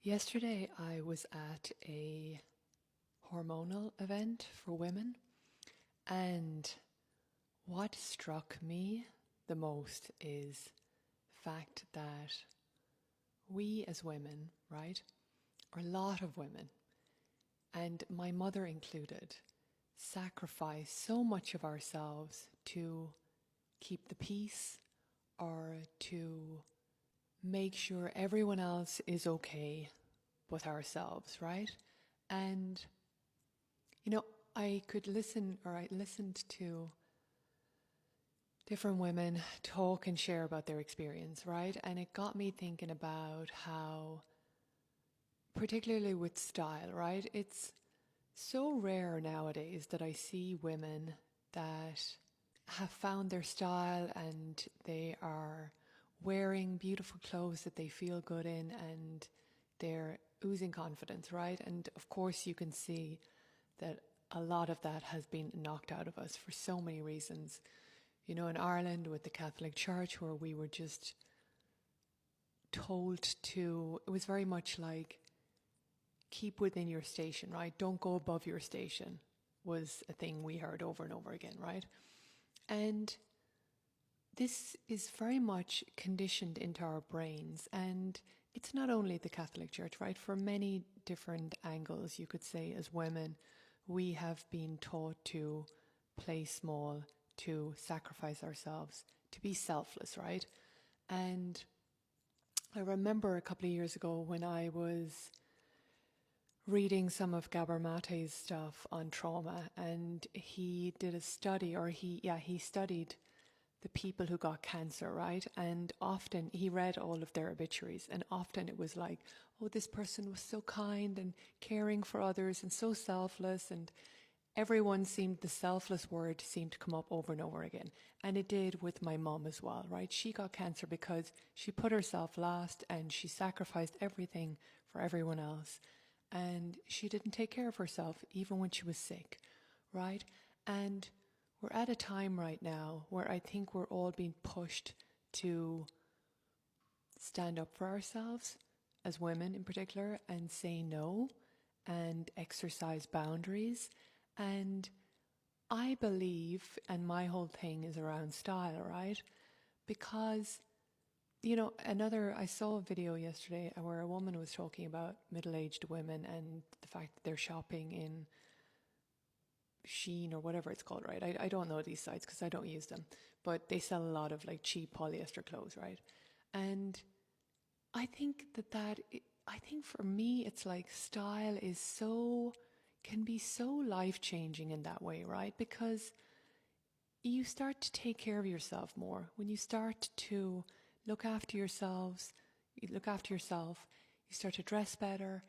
Yesterday I was at a hormonal event for women, and what struck me the most is the fact that we as women, right, or a lot of women, and my mother included, sacrifice so much of ourselves to keep the peace or to make sure everyone else is okay with ourselves, right? And, I could listen, or I listened to different women talk and share about their experience, right? And it got me thinking about how, particularly with style, right? It's so rare nowadays that I see women that have found their style and they are wearing beautiful clothes that they feel good in and they're oozing confidence, right? And of course you can see that a lot of that has been knocked out of us for so many reasons. In Ireland with the Catholic Church, where we were just told to, it was very much like, keep within your station, right? Don't go above your station was a thing we heard over and over again, right? And this is very much conditioned into our brains, and it's not only the Catholic Church, right? For many different angles, you could say, as women, we have been taught to play small, to sacrifice ourselves, to be selfless, right? And I remember a couple of years ago when I was reading some of Gabor Mate's stuff on trauma, and he did a study, or he studied the people who got cancer, right? And often he read all of their obituaries, and often it was like, oh, this person was so kind and caring for others and so selfless, and the selfless word seemed to come up over and over again. And it did with my mum as well, right? She got cancer because she put herself last and she sacrificed everything for everyone else. And she didn't take care of herself even when she was sick, right? And we're at a time right now where I think we're all being pushed to stand up for ourselves, as women in particular, and say no and exercise boundaries. And I believe, and my whole thing is around style, right? Because, I saw a video yesterday where a woman was talking about middle-aged women and the fact that they're shopping in Sheen or whatever it's called, right? I don't know these sites because I don't use them, but they sell a lot of like cheap polyester clothes, right? And I think I think for me, it's like style can be so life-changing in that way, right? Because you start to take care of yourself more. When you start to look after yourself, you start to dress better,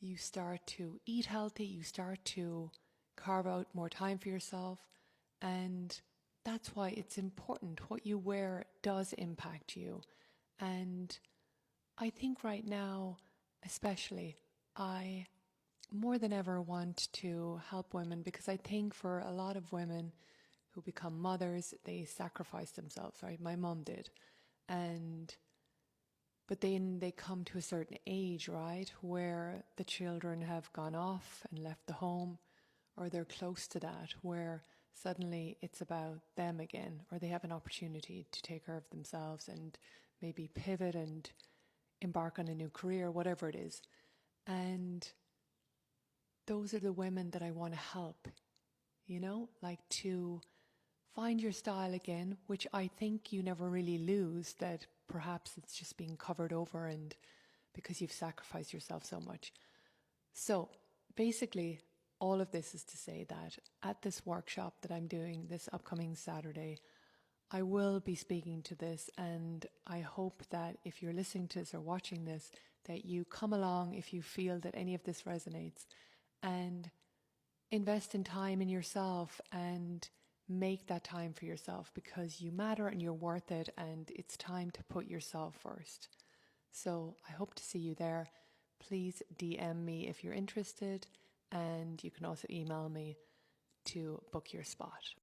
you start to eat healthy, you start to carve out more time for yourself. And that's why it's important. What you wear does impact you. And I think right now, especially, I more than ever want to help women, because I think for a lot of women who become mothers, they sacrifice themselves, right? My mom did. But then they come to a certain age, right, where the children have gone off and left the home, or they're close to that, where suddenly it's about them again, or they have an opportunity to take care of themselves and maybe pivot and embark on a new career, whatever it is. And those are the women that I want to help, like to find your style again, which I think you never really lose, that perhaps it's just being covered over and because you've sacrificed yourself so much. So basically, all of this is to say that at this workshop that I'm doing this upcoming Saturday, I will be speaking to this, and I hope that if you're listening to this or watching this, that you come along if you feel that any of this resonates, and invest in time in yourself and make that time for yourself, because you matter and you're worth it, and it's time to put yourself first. So I hope to see you there. Please DM me if you're interested, and you can also email me to book your spot.